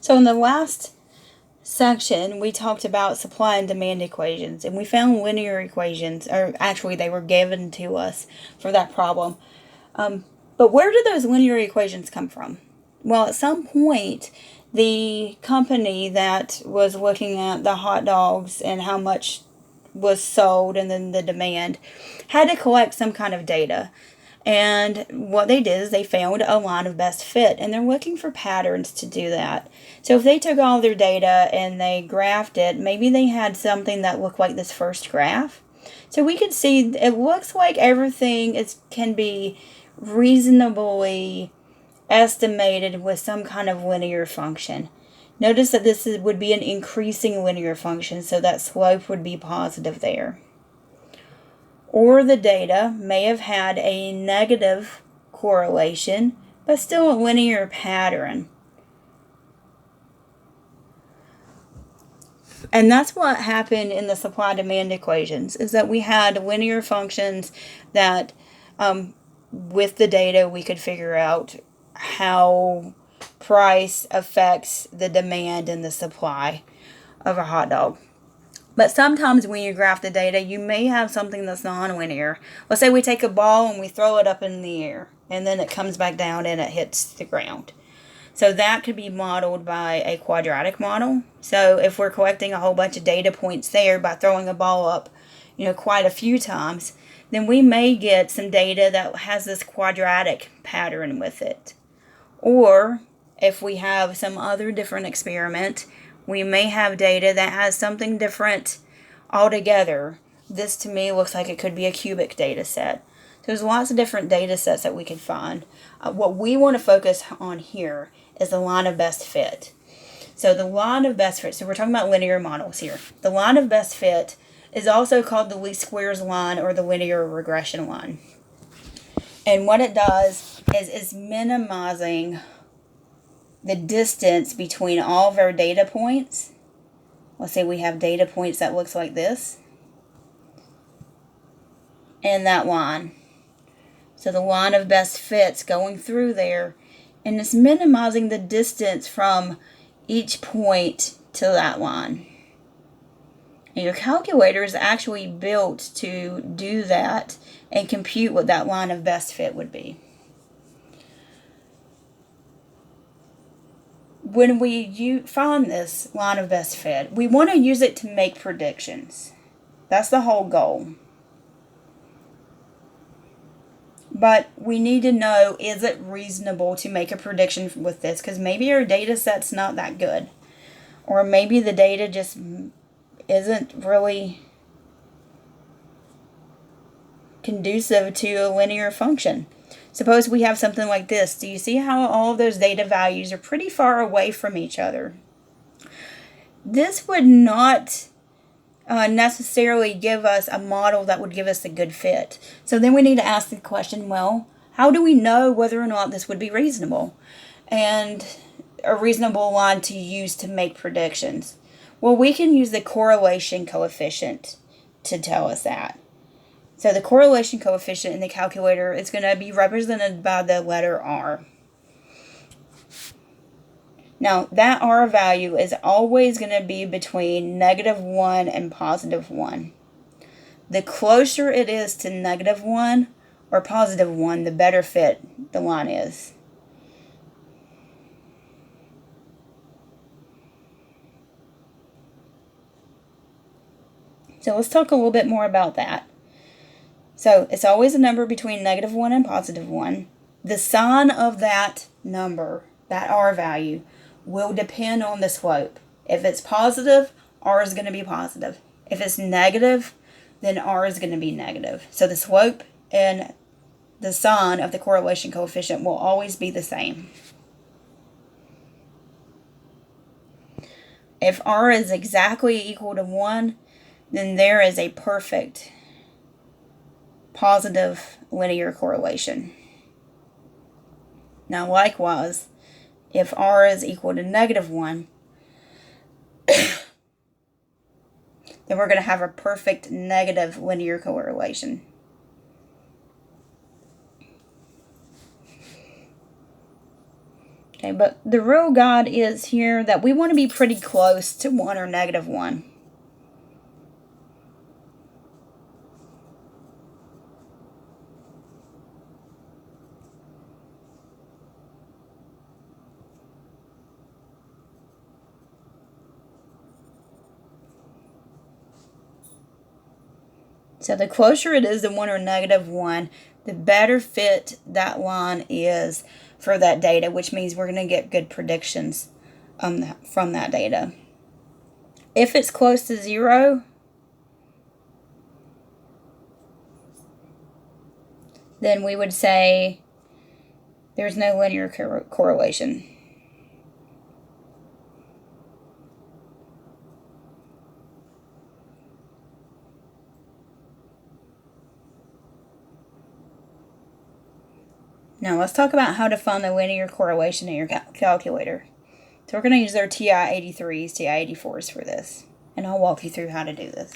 So in the last section, we talked about supply and demand equations, and we found linear equations, or actually they were given to us for that problem. But where did those linear equations come from? Well, at some point, the company that was looking at the hot dogs and how much was sold and then the demand had to collect some kind of data. And what they did is they found a line of best fit, and they're looking for patterns to do that. So if they took all their data and they graphed it, maybe they had something that looked like this first graph. So we could see it looks like everything can be reasonably estimated with some kind of linear function. Notice that this would be an increasing linear function, so that slope would be positive there. Or the data may have had a negative correlation, but still a linear pattern. And that's what happened in the supply-demand equations, is that we had linear functions that, with the data, we could figure out how price affects the demand and the supply of a hot dog. But sometimes when you graph the data, you may have something that's nonlinear. Let's say we take a ball and we throw it up in the air, and then it comes back down and it hits the ground. So that could be modeled by a quadratic model. So if we're collecting a whole bunch of data points there by throwing a ball up, quite a few times, then we may get some data that has this quadratic pattern with it. Or if we have some other different experiment, we may have data that has something different altogether. This to me looks like it could be a cubic data set. So there's lots of different data sets that we can find. What we want to focus on here is the line of best fit. So the line of best fit, so we're talking about linear models here. The line of best fit is also called the least squares line or the linear regression line. And what it does is it's minimizing the distance between all of our data points. Let's say we have data points that looks like this. And that line. So the line of best fit's going through there, and it's minimizing the distance from each point to that line. And your calculator is actually built to do that and compute what that line of best fit would be. When we find this line of best fit, we want to use it to make predictions. That's the whole goal. But we need to know, is it reasonable to make a prediction with this? Because maybe our data set's not that good. Or maybe the data just isn't really conducive to a linear function. Suppose we have something like this. Do you see how all of those data values are pretty far away from each other? This would not necessarily give us a model that would give us a good fit. So then we need to ask the question, well, how do we know whether or not this would be reasonable? And a reasonable line to use to make predictions? Well, we can use the correlation coefficient to tell us that. So the correlation coefficient in the calculator is going to be represented by the letter R. Now, that R value is always going to be between -1 and +1. The closer it is to -1 or +1, the better fit the line is. So let's talk a little bit more about that. So it's always a number between -1 and +1. The sign of that number, that R value, will depend on the slope. If it's positive, R is going to be positive. If it's negative, then R is going to be negative. So the slope and the sign of the correlation coefficient will always be the same. If R is exactly equal to 1, then there is a perfect positive linear correlation. Now, likewise, if R is equal to -1, then we're going to have a perfect negative linear correlation. Okay, but the real guide is here that we want to be pretty close to 1 or -1. So the closer it is to 1 or -1, the better fit that line is for that data, which means we're going to get good predictions from that data. If it's close to 0, then we would say there's no linear correlation. Now let's talk about how to find the linear correlation in your calculator. So we're going to use our TI-83s, TI-84s for this. And I'll walk you through how to do this.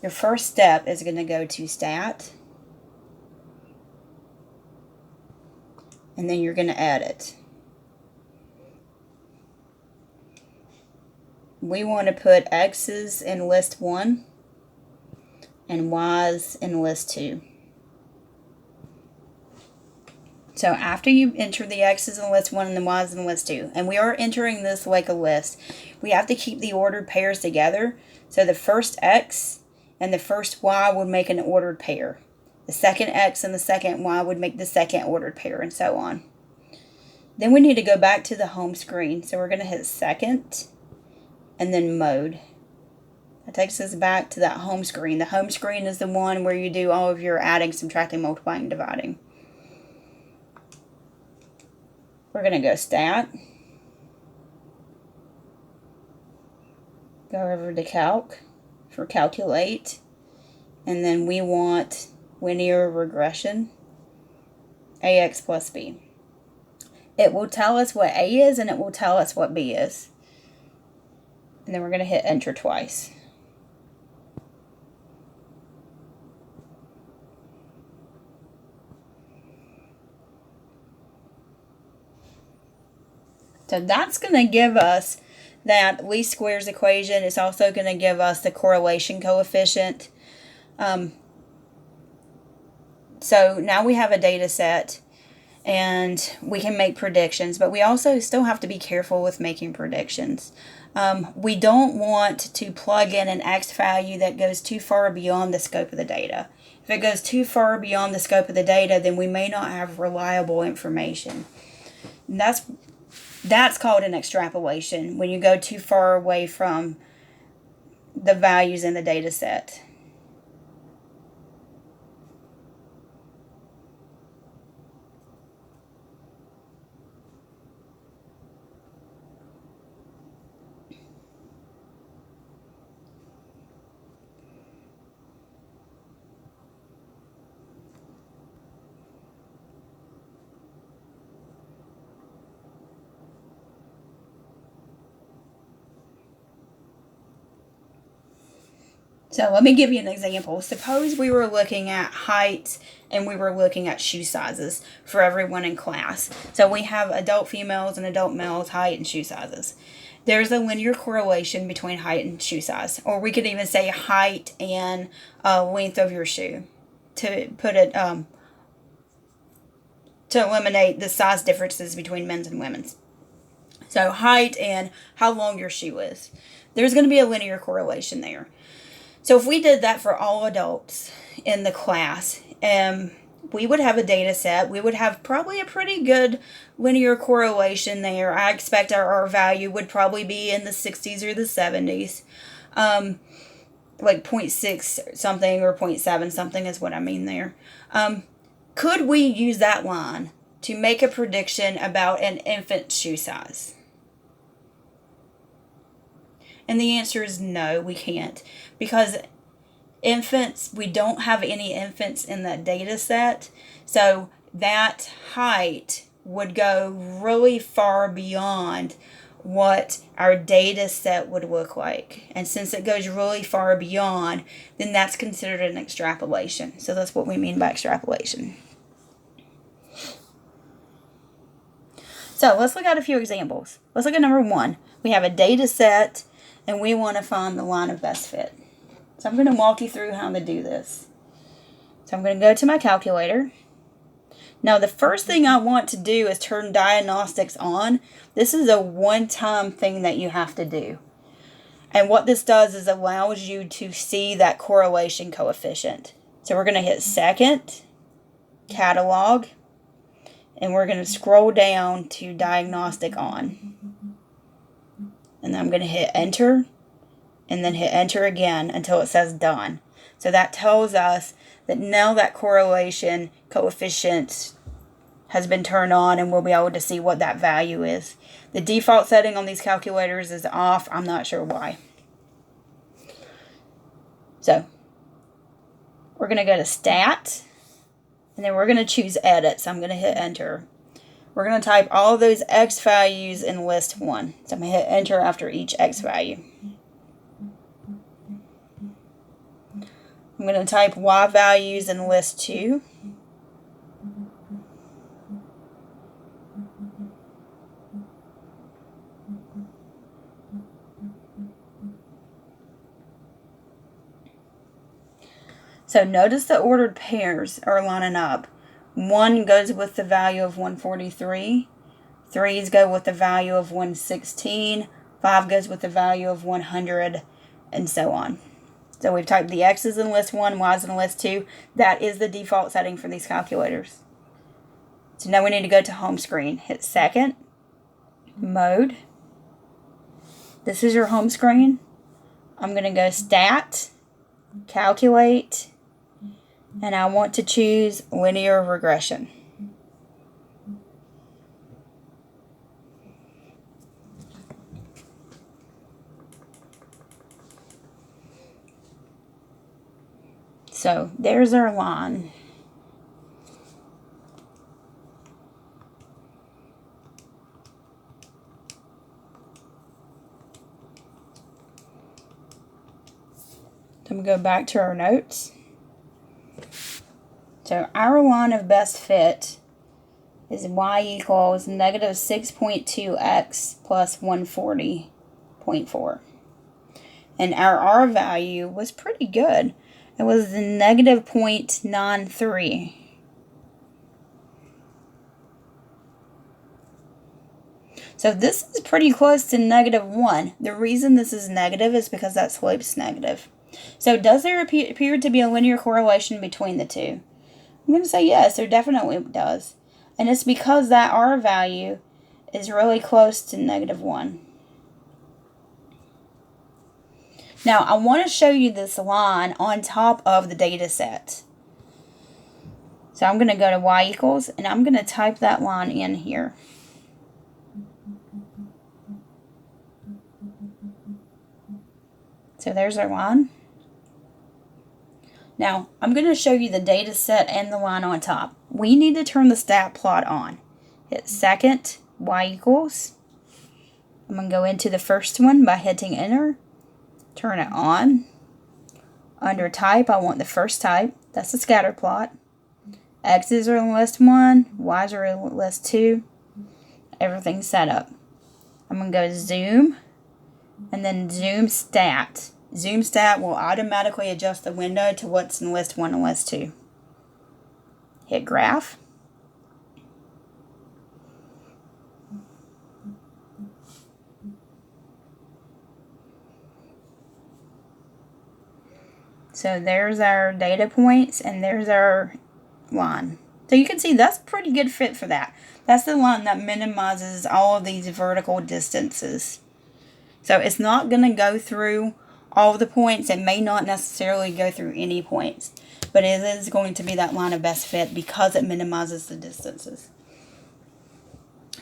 Your first step is going to go to Stat. And then you're going to edit. We want to put X's in list 1 and Y's in list 2. So after you enter the X's in list 1 and the Y's in list 2, and we are entering this like a list, we have to keep the ordered pairs together. So the first X and the first Y would make an ordered pair. The second X and the second Y would make the second ordered pair, and so on. Then we need to go back to the home screen. So we're going to hit Second and then Mode. That takes us back to that home screen. The home screen is the one where you do all of your adding, subtracting, multiplying, dividing. We're going to go Stat, go over to Calc for Calculate, and then we want Linear Regression, AX plus B. It will tell us what A is and it will tell us what B is. And then we're going to hit Enter twice. So that's going to give us that least squares equation. It's also going to give us the correlation coefficient. So now we have a data set and we can make predictions, but we also still have to be careful with making predictions. We don't want to plug in an X value that goes too far beyond the scope of the data. If it goes too far beyond the scope of the data, then we may not have reliable information. And that's called an extrapolation, when you go too far away from the values in the data set. So let me give you an example. Suppose we were looking at height and we were looking at shoe sizes for everyone in class. So we have adult females and adult males, height and shoe sizes. There's a linear correlation between height and shoe size. Or we could even say height and length of your shoe to put it, to eliminate the size differences between men's and women's. So height and how long your shoe is. There's going to be a linear correlation there. So if we did that for all adults in the class, we would have a data set. We would have probably a pretty good linear correlation there. I expect our R value would probably be in the 60s or the 70s. Like 0.6 something or 0.7 something is what I mean there. Could we use that line to make a prediction about an infant shoe size? And the answer is no, we can't. Because infants, we don't have any infants in that data set. So that height would go really far beyond what our data set would look like. And since it goes really far beyond, then that's considered an extrapolation. So that's what we mean by extrapolation. So So let's look at a few examples. Let's look at number 1. We have a data set and we want to find the line of best fit. So I'm going to walk you through how to do this. So I'm going to go to my calculator. Now the first thing I want to do is turn diagnostics on. This is a one-time thing that you have to do. And what this does is allows you to see that correlation coefficient. So we're going to hit second, catalog, and we're going to scroll down to diagnostic on. And then I'm going to hit enter, and then hit enter again until it says done. So that tells us that now that correlation coefficient has been turned on, and we'll be able to see what that value is. The default setting on these calculators is off. I'm not sure why. So we're going to go to stat, and then we're going to choose edit. So I'm going to hit enter. We're going to type all of those X values in list 1. So I'm going to hit enter after each X value. I'm going to type Y values in list 2. So notice the ordered pairs are lining up. 1 goes with the value of 143. 3's go with the value of 116. 5 goes with the value of 100, and so on. So we've typed the X's in list 1, Y's in list 2. That is the default setting for these calculators. So now we need to go to home screen. Hit second, mode. This is your home screen. I'm going to go stat, calculate, and I want to choose linear regression. So there's our line. Then we go back to our notes. So our line of best fit is y equals negative 6.2x plus 140.4. And our R value was pretty good. It was the negative 0.93. So this is pretty close to negative 1. The reason this is negative is because that slope's negative. So does there appear to be a linear correlation between the two? I'm going to say yes, there definitely does. And it's because that R value is really close to negative 1. Now, I want to show you this line on top of the data set. So I'm going to go to y equals, and I'm going to type that line in here. So there's our line. Now, I'm going to show you the data set and the line on top. We need to turn the stat plot on. Hit second, y equals. I'm going to go into the first one by hitting enter. Turn it on. Under type, I want the first type. That's the scatter plot. X's are in list 1. Y's are in list 2. Everything's set up. I'm going to go zoom. And then zoom stat. Zoom stat will automatically adjust the window to what's in list 1 and list 2. Hit graph. So there's our data points and there's our line. So you can see that's a pretty good fit for that. That's the line that minimizes all of these vertical distances. So it's not going to go through all of the points. It may not necessarily go through any points, but it is going to be that line of best fit because it minimizes the distances.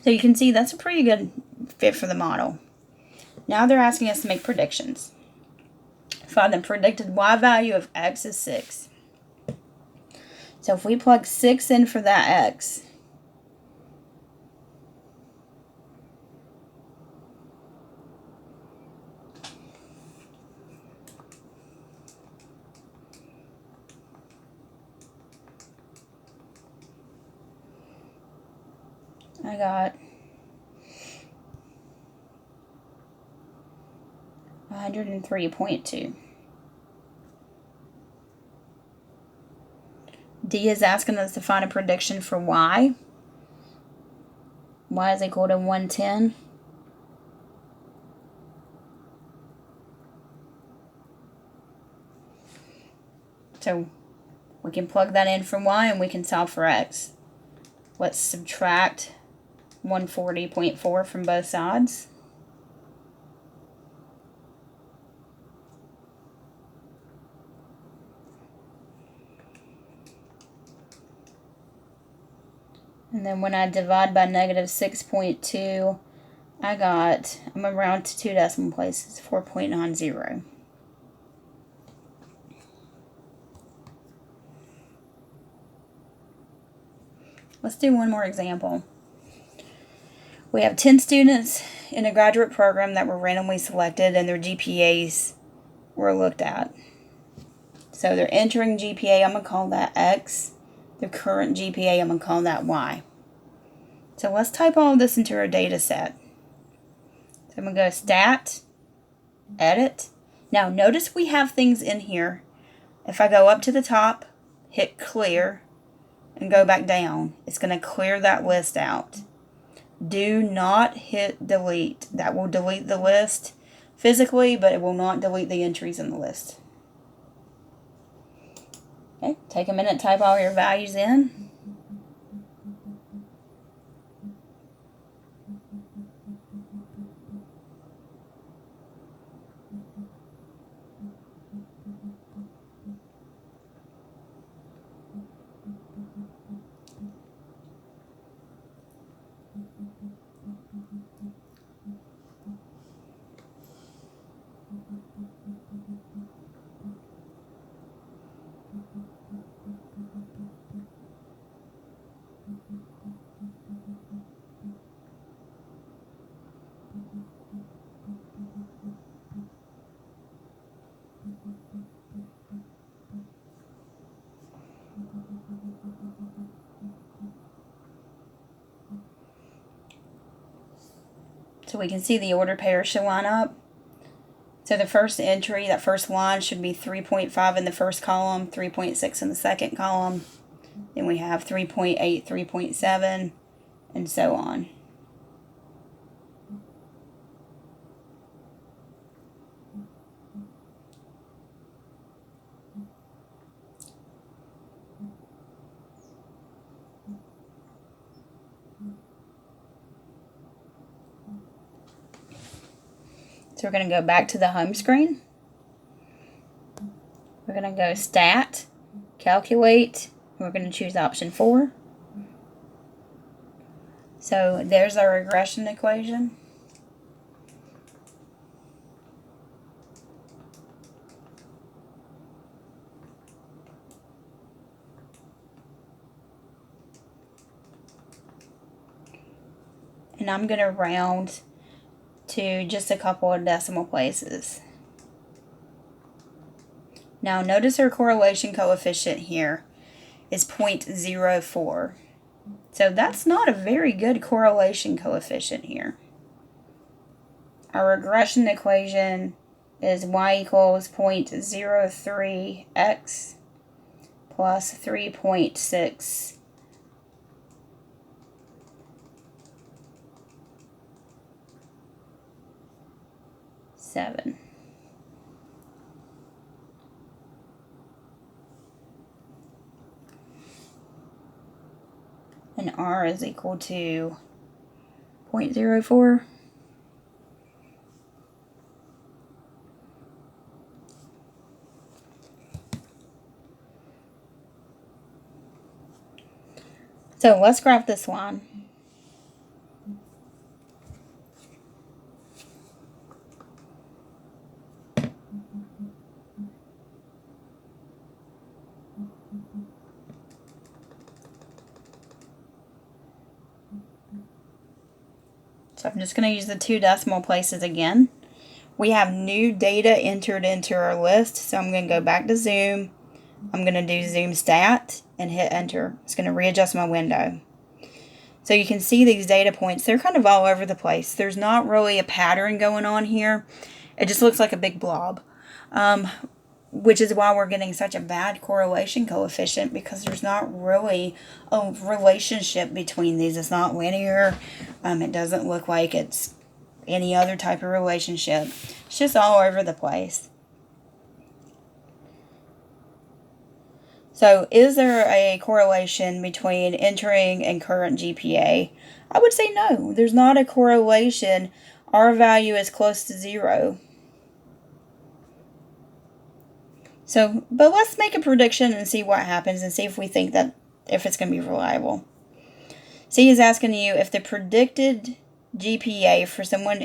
So you can see that's a pretty good fit for the model. Now they're asking us to make predictions. Find the predicted y value of x is 6. So if we plug 6 in for that x, I got 103.2. D is asking us to find a prediction for y. Y is equal to 110. So we can plug that in for y and we can solve for x. Let's subtract 140.4 from both sides. And then when I divide by negative 6.2, I'm going to round to 2 decimal places, 4.90. Let's do one more example. We have 10 students in a graduate program that were randomly selected and their GPAs were looked at. So they're entering GPA, I'm going to call that X. Their current GPA, I'm going to call that Y. So let's type all of this into our data set. So I'm going to go Stat, Edit. Now notice we have things in here. If I go up to the top, hit Clear, and go back down, it's going to clear that list out. Do not hit delete. That will delete the list physically, but it will not delete the entries in the list. Okay, take a minute, type all your values in. So we can see the order pairs should line up. So the first entry, that first line, should be 3.5 in the first column, 3.6 in the second column. Then we have 3.8, 3.7, and so on. So we're going to go back to the home screen. We're going to go Stat, Calculate, and we're going to choose option 4. So there's our regression equation. And I'm going to round to just a couple of decimal places. Now notice our correlation coefficient here is 0.04. So that's not a very good correlation coefficient here. Our regression equation is y equals 0.03x plus 3.6 7. And R is equal to 0.04. So let's graph this line. So I'm just going to use the 2 decimal places again. We have new data entered into our list, so I'm going to go back to Zoom. I'm going to do Zoom Stat and hit Enter. It's going to readjust my window. So you can see these data points. They're kind of all over the place. There's not really a pattern going on here. It just looks like a big blob. Which is why we're getting such a bad correlation coefficient, because there's not really a relationship between these. It's not linear. It doesn't look like it's any other type of relationship. It's just all over the place. So is there a correlation between entering and current GPA? I would say no. There's not a correlation. R value is close to 0. So, but let's make a prediction and see what happens and see if we think that if it's going to be reliable. C is asking you if the predicted GPA for someone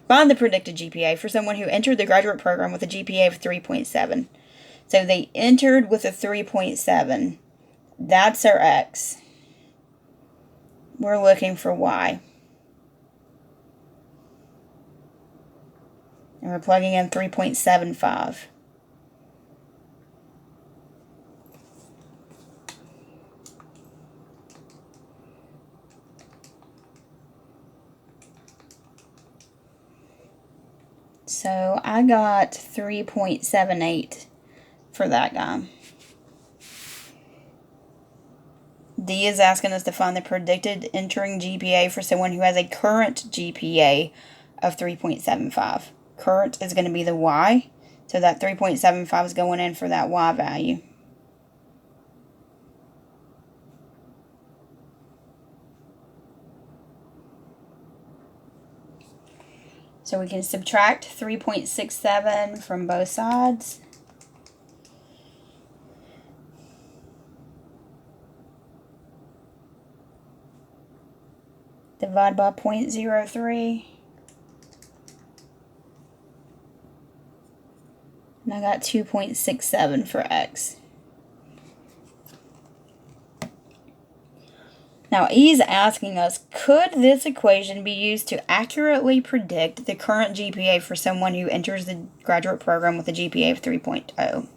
find the predicted GPA for someone who entered the graduate program with a GPA of 3.7. So they entered with a 3.7. That's their X. We're looking for Y. And we're plugging in 3.75. So I got 3.78 for that guy. D is asking us to find the predicted entering GPA for someone who has a current GPA of 3.75. Current is going to be the Y, so that 3.75 is going in for that Y value. So we can subtract 3.67 from both sides. Divide by 0.03. And I got 2.67 for X. Now, E is asking us, could this equation be used to accurately predict the current GPA for someone who enters the graduate program with a GPA of 3.0?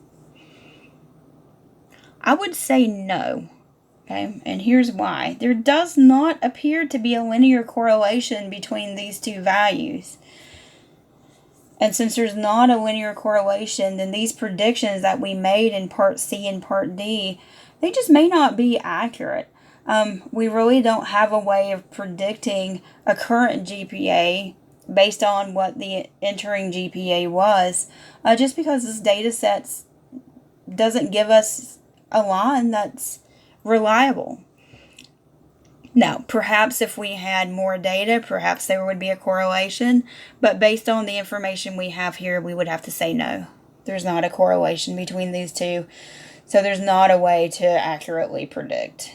I would say no. Okay, and here's why. There does not appear to be a linear correlation between these two values. And since there's not a linear correlation, then these predictions that we made in Part C and Part D, they just may not be accurate. We really don't have a way of predicting a current GPA based on what the entering GPA was, just because this data set doesn't give us a line that's reliable. Now, perhaps if we had more data, perhaps there would be a correlation, but based on the information we have here, we would have to say no. There's not a correlation between these two, so there's not a way to accurately predict.